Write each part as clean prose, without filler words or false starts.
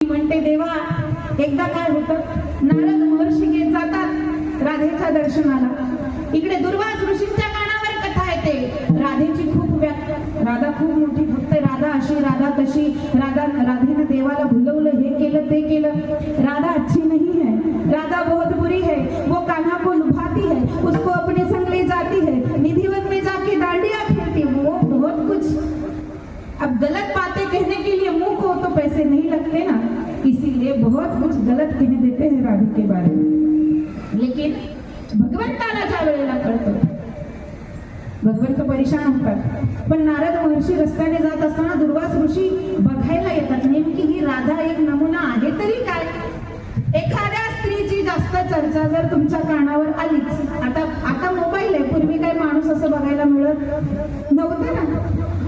म्हणते देवा, एकदा काय होतं, नारद महर्षी घेत जातात राधेच्या दर्शनाला. इकडे दुर्वास ऋषींच्या कानावर कथा येते राधेची. राधा खूप मोठी भक्त, राधा अशी राधा तशी, राधेने देवाला भुलवलं, हे केलं ते केलं. राधा अच्छी नहीं है, राधा बहुत बुरी है, वो कान्हा को लुभाती है, उसको अपने संग ले जाती है, निधिवत में जाके डांडिया खेलती, वो बहुत कुछ. अब गलत बातें कहने के लिए मुंह को तो पैसे नहीं लगते ना, इसीलिए बहुत कुछ गलत कहने देते हैं राधे के बारे में. लेकिन भगवंताला ज्या वेळेला कळतं, भगवंत परेशान होतात. पण नारद महर्षी रस्त्याने जात असताना दुर्वास ऋषी बघायला येतात, नेमकी ही राधा एक नमुना आहे तरी काय. एखाद्या स्त्रीची जास्त चर्चा जर तुमच्या कानावर आलीच, आता मोबाईल आहे, पूर्वी काय माणूस असं बघायला मिळत नव्हतं ना,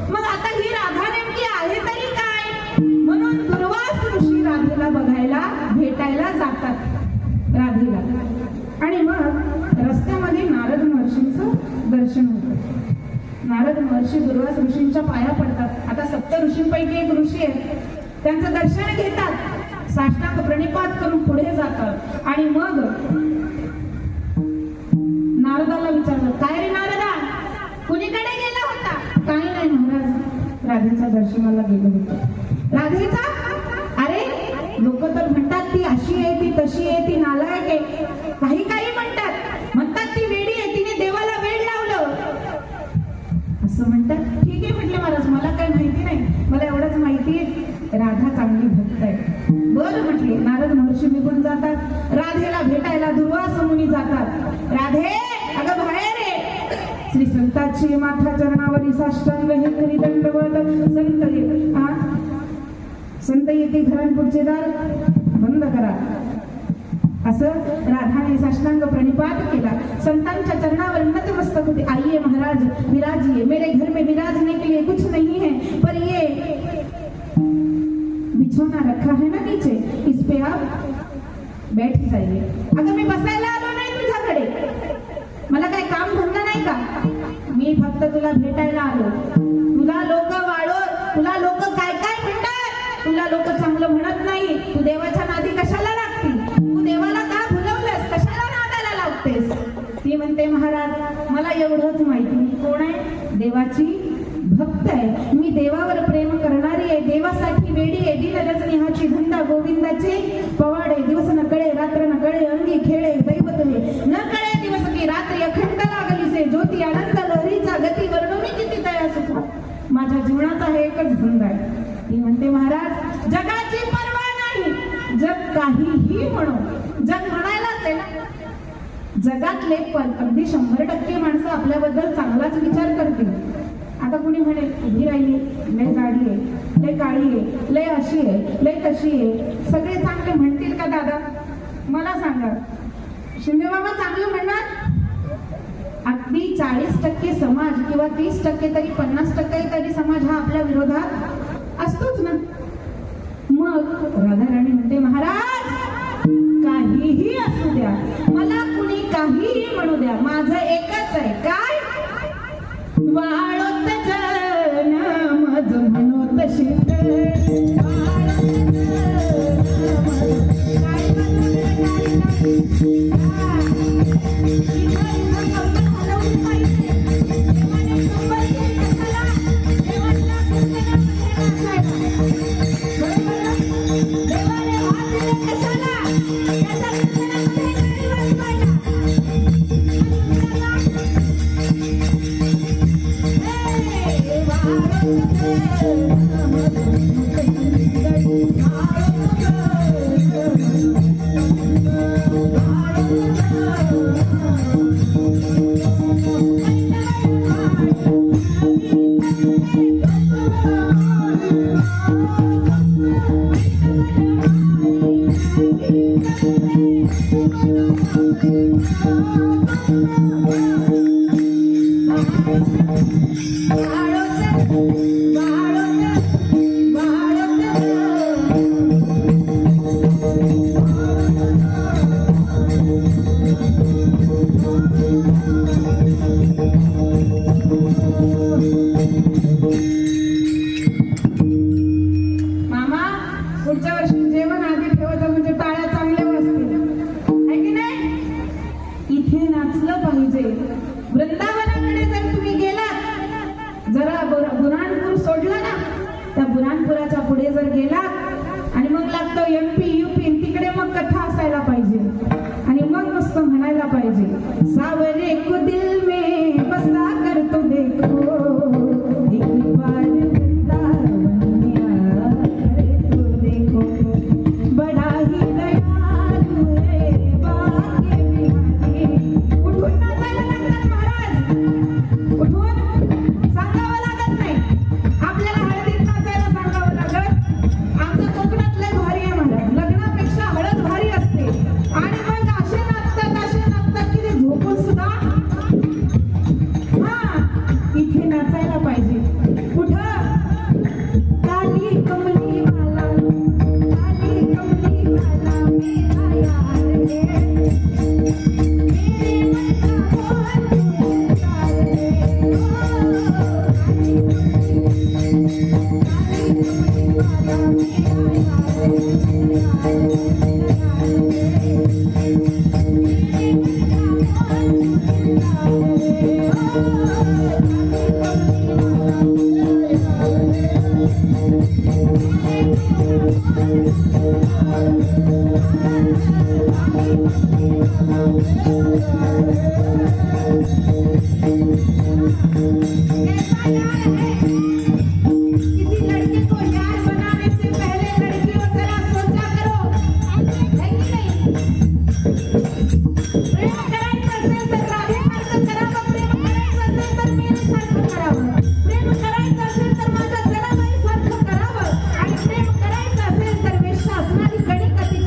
मग आता ही राधा नेमकी आहे तरी काय. म्हणून दुर्वास ऋषी राधेला बघायला भेटायला जातात राधेला. आणि मग रस्त्यामध्ये नारद महर्षींचं दर्शन होतं. नारद महर्षी दुर्वास ऋषींच्या पाया पडतात. आता सप्त ऋषींपैकी एक ऋषी आहे, त्यांचं दर्शन घेतात, साष्टांग प्रणिपात करून पुढे जातात. आणि मग नारदाला विचारलं, काय रे नारदा, कुणीकडे गेला होता. काही नाही महाराज, राधेच्या दर्शनाला गेलो होतो. राधेचा? अरे लोक तर म्हणतात ती अशी आहे, ती तशी आहे, ती नालायक आहे, काही म्हणतात ती वेडी आहे, तिने देवाला वेड लावलं असं म्हणतात. ठीक आहे म्हटलं महाराज, मला काय माहिती नाही, मला एवढंच माहिती आहे राधा चांगली भक्त आहे. बरं म्हटले. नारद महर्षी निघून जातात. राधेला भेटायला दुर्वास मुनी जातात. राधे अगं बाहेर रे. श्री संताची माथा चरणावरी साष्टांग हे करी दंडवत. संत येते घरान पुढचे दार बंद करा असं राधाने साष्टांग प्रणिपात केला. संतांच्या चरणावर नतमस्तक होते. आइए महाराज विराजिए, मेरे घर में विराजने के लिए कुछ नहीं है, पर ये बिछोना रखा है ना नीचे, इस पे आप बैठ जाइए. अगं मी बसायला आलो नाही तुझ्याकडे, मला काय काम धंदा नाही का, मी फक्त तुला भेटायला आलो. तुला लोक वाळो, तुला लोक काय काय म्हणतात, तुला लोक चांगलं म्हणत नाही. तू देवाच्या नादी कशाला लागती, तू देवाला का भुलवलंस, कशाला नादाला लावतेस. ती म्हणते महाराज मला एवढंच माहिती, मी कोण आहे, देवाची भक्त आहे, मी देवावर प्रेम करणारी आहे, देवासाठी वेडी आहे. दिन रजनीहाची धंदा गोविंदाचे पवाडे, दिवस न कळे रात्र न कळे, अंगी खेळे दैवत हे, न कळे दिवस की रात्री अखंड लागलीसे, ज्योती अनंत लहरीचा गती वर्णू मी किती दया सुख. माझ्या जीवनाचा हे एकच धंदा आहे. ती म्हणते महाराज जगाची पर्वा नाही, जग काहीही म्हणो, जग म्हणायलाच आहे ना. जगातले अगदी 100% माणसं आपल्याबद्दल चांगलाच विचार करतील. आता कुणी म्हणेल उभी राहिली, लय जाडी आहे, लय काळी आहे, लय अशी आहे, लय तशी आहे. सगळे चांगले म्हणतील का दादा, मला सांगा. शिंदे बाबा चांगलं म्हणणार? अगदी 40% समाज किंवा 30% तरी 50% तरी समाज हा आपल्या विरोधात असतोच ना. मग राधाराणी म्हणते महाराज काहीही असू द्या, मला कुणी काहीही म्हणू द्या, माझं एकच आहे, काय वाळोत जन मज म्हणोत शिंदे. मामा पुढच्या वर्षी जेव्हा पुढे जर गेला आणि मग लागतो MP UP तिकडे मग कथा असायला पाहिजे आणि मग मस्त म्हणायला पाहिजे सावरे को दिल में बसा कर तो देखो एक बार वृंदावन में आकर तो देखो बड़ा ही दयालु है बाके बिहारी. उठून नाचायला लागतात महाराज, उठून सांगावं लागत नाही. आपल्याला हळदीत नाचायला सांगावं लागत. आमचं कोकणातलं भारी आहे महाराज, लग्नापेक्षा हळद भारी असते आणि मग असे नाचतात की ते झोपून सुद्धा हा इथे नाचायला पाहिजे. कुठं काली कमली वाला मेरा यार है मेरे मन का बोल पुकार है ओ काली कमली वाला मेरा यार है कैसा यार है